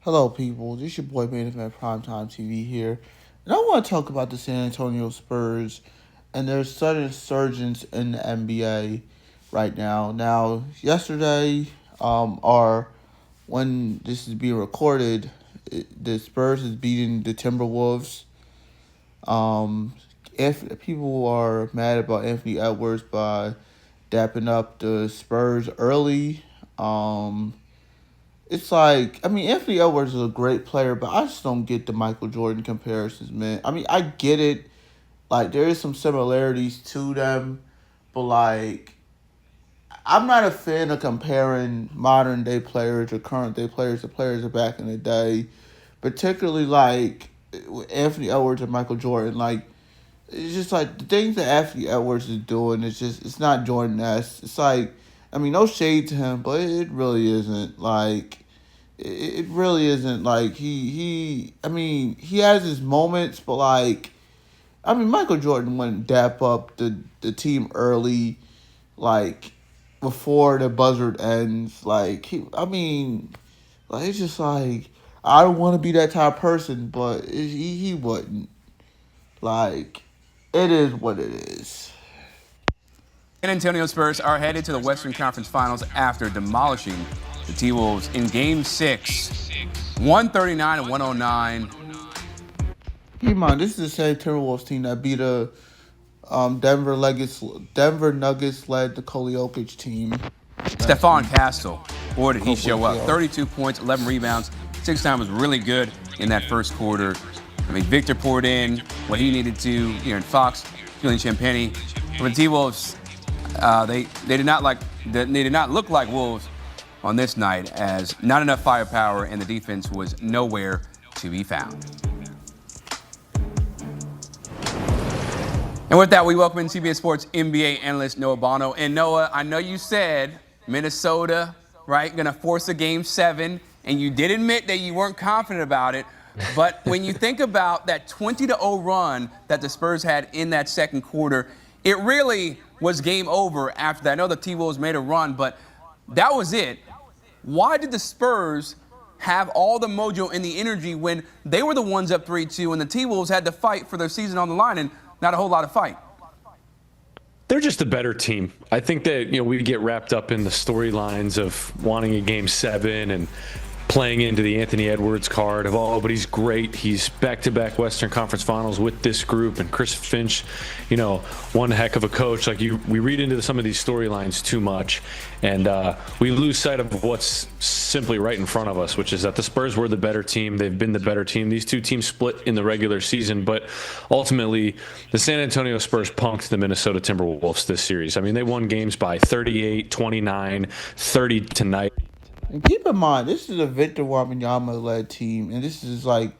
Hello, people. This is your boy Main Event Primetime TV here, and I want to talk about the San Antonio Spurs and their sudden surgence in the NBA right now. Now, yesterday, or when this is being recorded, the Spurs is beating the Timberwolves. If people are mad about Anthony Edwards by dapping up the Spurs early, it's like, I mean, Anthony Edwards is a great player, but I just don't get the Michael Jordan comparisons, man. I mean, I get it. Like, there is some similarities to them, but, like, I'm not a fan of comparing modern day players or current day players to players of back in the day, particularly, like, Anthony Edwards and Michael Jordan. Like, it's just like the things that Anthony Edwards is doing is just, it's not Jordan-esque. It's like, I mean, no shade to him, but it really isn't. Like, it really isn't like I mean, he has his moments, but like, I mean, Michael Jordan wouldn't dap up the team early, like before the buzzard ends. Like I mean, like it's just like I don't want to be that type of person, but he wouldn't. Like, it is what it is. San Antonio Spurs are headed to the Western Conference Finals after demolishing the T-Wolves in Game 6, 139 and 109. Keep in mind, this is the same Timberwolves team that beat a Denver Nuggets led the Jokic team. Stephon Castle, boy, did he show up. 32 points, 11 rebounds. 6 times was really good in that first quarter. I mean, Victor poured in what he needed to. And Fox, Julian Champagnie. For the T-Wolves, they did not look like Wolves on this night, as not enough firepower and the defense was nowhere to be found. And with that, we welcome in CBS Sports NBA analyst Noah Bono. And Noah, I know you said Minnesota, right, going to force a Game 7, and you did admit that you weren't confident about it. But when you think about that 20-0 run that the Spurs had in that second quarter, it really was game over after that. I know the T-Wolves made a run, but that was it. Why did the Spurs have all the mojo and the energy when they were the ones up 3-2 and the T-Wolves had to fight for their season on the line and not a whole lot of fight? They're just a better team. I think that, we get wrapped up in the storylines of wanting a Game 7 and playing into the Anthony Edwards card of, but he's great. He's back-to-back Western Conference Finals with this group, and Chris Finch, one heck of a coach. Like, we read into some of these storylines too much, and we lose sight of what's simply right in front of us, which is that the Spurs were the better team. They've been the better team. These two teams split in the regular season, but ultimately, the San Antonio Spurs punked the Minnesota Timberwolves this series. I mean, they won games by 38, 29, 30 tonight. And keep in mind, this is a Victor Wembanyama led team, and this is like,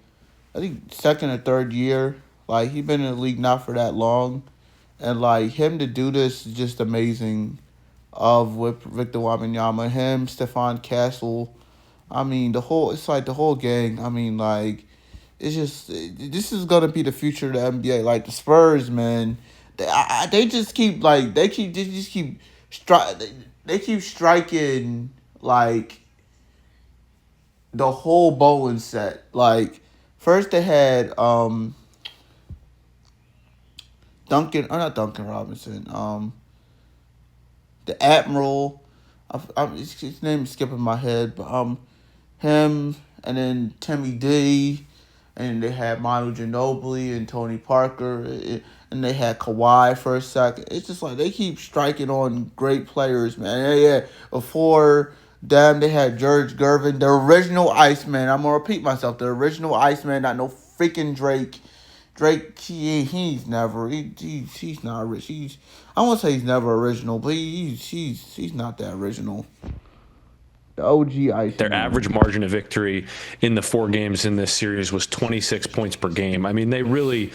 I think, second or third year. Like, he's been in the league not for that long, and like him to do this is just amazing. With Victor Wembanyama, him, Stephon Castle, I mean the whole gang. I mean, like, it's just, this is gonna be the future of the NBA. Like the Spurs, man, they just keep like they just keep they keep striking like the whole bowling set. Like, first they had not Duncan Robinson, the Admiral. His name is skipping my head, but him, and then Timmy D, and they had Manu Ginobili and Tony Parker, and they had Kawhi for a second. It's just like they keep striking on great players, man. Yeah. Before them, they had George Gervin, the original Iceman. I'm gonna repeat myself, the original Iceman, not no freaking Drake. Drake, he's never he's not rich. I won't say he's never original, but he's not that original. The OG Iceman. Their average margin of victory in the 4 games in this series was 26 points per game. I mean, they really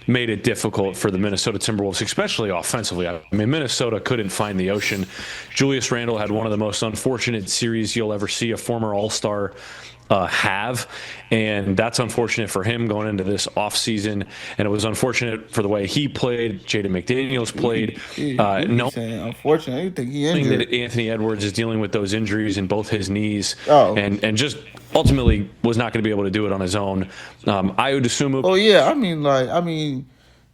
made it difficult for the Minnesota Timberwolves, especially offensively. I mean, Minnesota couldn't find the ocean. Julius Randle had one of the most unfortunate series you'll ever see a former All-Star have, and that's unfortunate for him going into this offseason, and it was unfortunate for the way he played. Jaden McDaniels played. Unfortunately, I think he injured. That Anthony Edwards is dealing with those injuries in both his knees, and just ultimately was not going to be able to do it on his own. Ayo Dosunmu, Oh yeah,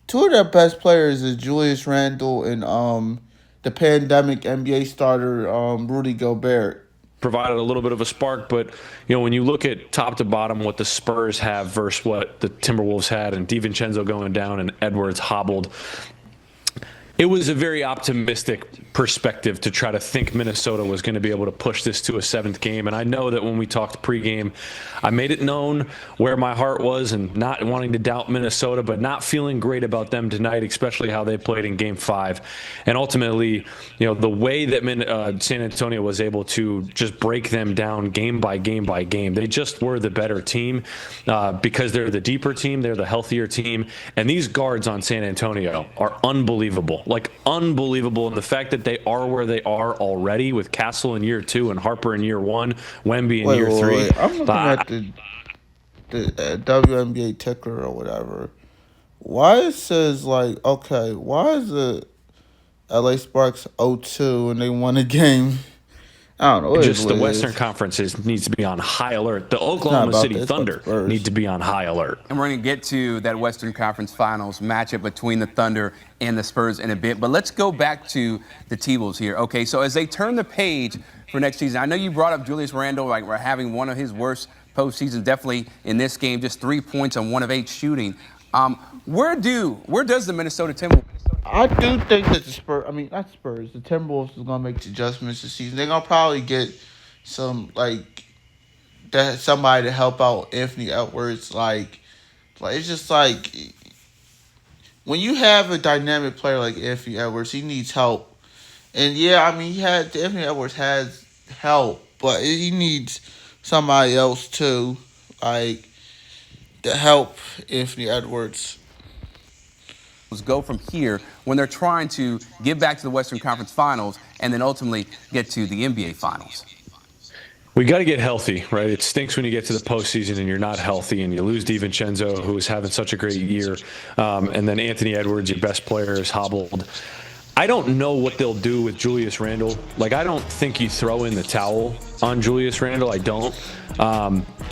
two of their best players is Julius Randle and the pandemic NBA starter Rudy Gobert. provided a little bit of a spark, but when you look at top to bottom what the Spurs have versus what the Timberwolves had, and DiVincenzo going down and Edwards hobbled, it was a very optimistic perspective to try to think Minnesota was going to be able to push this to a seventh game. And I know that when we talked pregame, I made it known where my heart was and not wanting to doubt Minnesota, but not feeling great about them tonight, especially how they played in Game 5. And ultimately, the way that San Antonio was able to just break them down game by game by game, they just were the better team because they're the deeper team, they're the healthier team. And these guards on San Antonio are unbelievable. Like unbelievable. And the fact that they are where they are already with Castle in year 2 and Harper in year 1, Wemby in year 3. Wait. I'm looking at the WNBA ticker or whatever. Why it says why is the LA Sparks 0-2 and they won a game? I don't know. Just the Western Conference needs to be on high alert. The Oklahoma City Thunder need to be on high alert. And we're going to get to that Western Conference Finals matchup between the Thunder and the Spurs in a bit. But let's go back to the T-Wolves here. Okay, so as they turn the page for next season, I know you brought up Julius Randle, like we're having one of his worst postseasons, definitely in this game, just 3 points on 1 of 8 shooting. Where does the Minnesota Timberwolves? I do think that not Spurs, the Timberwolves is gonna make adjustments this season. They're gonna probably get some somebody to help out Anthony Edwards. It's just when you have a dynamic player like Anthony Edwards, he needs help. And yeah, Anthony Edwards has help, but he needs somebody else too, to help Anthony Edwards. Go from here when they're trying to get back to the Western Conference Finals and then ultimately get to the NBA Finals? We got to get healthy, right? It stinks when you get to the postseason and you're not healthy and you lose DiVincenzo, who is having such a great year. And then Anthony Edwards, your best player, is hobbled. I don't know what they'll do with Julius Randle. I don't think you throw in the towel on Julius Randle. I don't.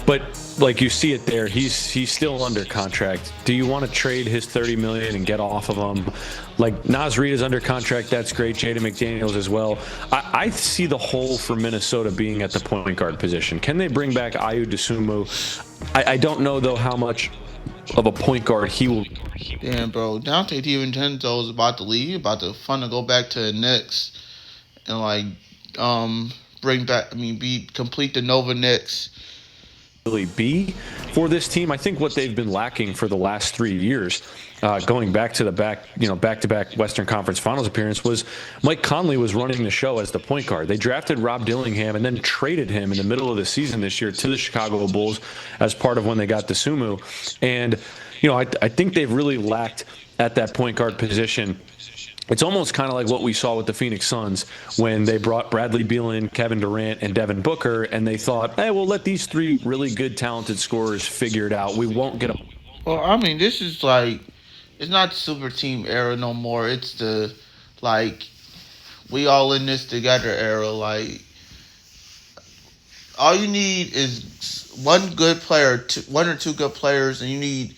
But you see it there, he's still under contract. Do you want to trade his $30 million and get off of him? Naz Reid is under contract. That's great. Jaden McDaniels as well. I see the hole for Minnesota being at the point guard position. Can they bring back Ayo Dosunmu? I don't know though how much of a point guard he will. Damn, bro. Dante DiVincenzo is about to leave, to go back to the Knicks and complete the Nova Knicks. Really be for this team. I think what they've been lacking for the last 3 years, going back to back-to-back Western Conference Finals appearance, was Mike Conley was running the show as the point guard. They drafted Rob Dillingham and then traded him in the middle of the season this year to the Chicago Bulls as part of when they got Dosunmu. And I think they've really lacked at that point guard position. It's almost kind of like what we saw with the Phoenix Suns when they brought Bradley Beal in, Kevin Durant, and Devin Booker, and they thought, hey, we'll let these 3 really good, talented scorers figure it out. We won't get them. Well, this is it's not super team era no more. It's the, we all in this together era. All you need is one or two good players, and you need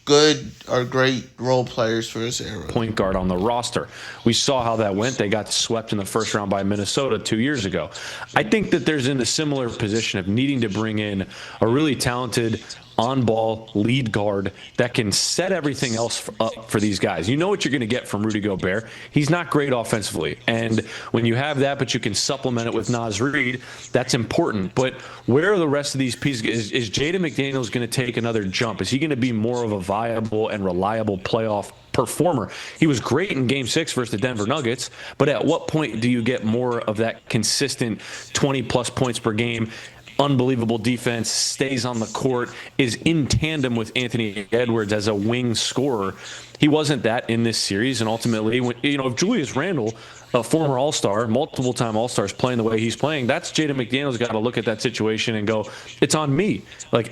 good or great role players for this era. Point guard on the roster. We saw how that went. They got swept in the first round by Minnesota 2 years ago. I think that there's in a similar position of needing to bring in a really talented on-ball lead guard that can set everything else up for these guys. You know what you're going to get from Rudy Gobert. He's not great offensively. And when you have that, but you can supplement it with Naz Reid, that's important. But where are the rest of these pieces? Is Jaden McDaniels going to take another jump? Is he going to be more of a viable and reliable playoff performer? He was great in Game 6 versus the Denver Nuggets, but at what point do you get more of that consistent 20-plus points per game? Unbelievable defense, stays on the court, is in tandem with Anthony Edwards as a wing scorer. He wasn't that in this series, and ultimately, if Julius Randle, a former All-Star, multiple-time All-Stars, playing the way he's playing, that's Jaden McDaniels got to look at that situation and go, it's on me.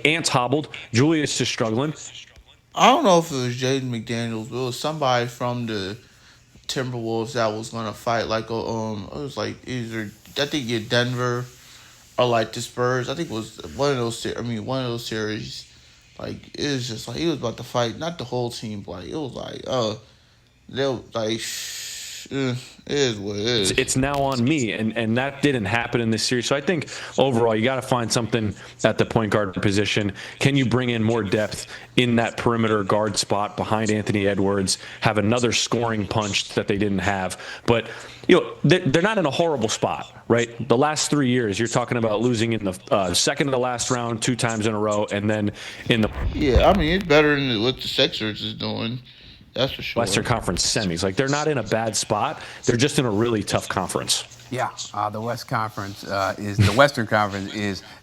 Ant's hobbled, Julius is struggling. I don't know if it was Jaden McDaniels, but it was somebody from the Timberwolves that was gonna fight. It was either I think Denver or like the Spurs. I think it was one of those. I mean, one of those series. Like it was just like he was about to fight, not the whole team, but like it was like, they'll like, it is what it is. It's now on me, and that didn't happen in this series. So I think overall, you got to find something at the point guard position. Can you bring in more depth in that perimeter guard spot behind Anthony Edwards? Have another scoring punch that they didn't have, but they're not in a horrible spot, right? The last 3 years, you're talking about losing in the second to the last round 2 times in a row, and then in the Yeah, I mean it's better than what the Sixers is doing. That's for Western sure. Conference semis. Like they're not in a bad spot. They're just in a really tough conference. Yeah, the Western Conference is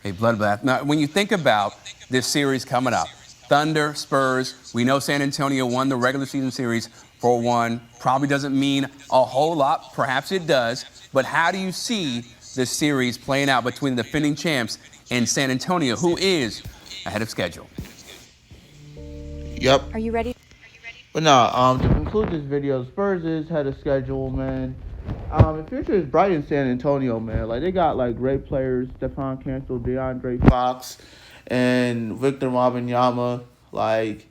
a bloodbath. Now, when you think about this series coming up, Thunder, Spurs, we know San Antonio won the regular season series 4-1. Probably doesn't mean a whole lot. Perhaps it does. But how do you see this series playing out between the defending champs and San Antonio, who is ahead of schedule? Yep. Are you ready? But nah, to conclude this video, Spurs is head of schedule, man. The future is bright in San Antonio, man. Like they got like great players, Stephon Cancel, DeAndre Fox, and Victor Wembanyama. Like,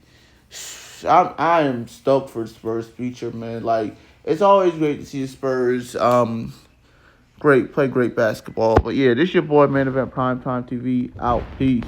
I am stoked for the Spurs future, man. Like it's always great to see the Spurs. Play great basketball. But yeah, this your boy, Main Event Primetime TV. Out. Peace.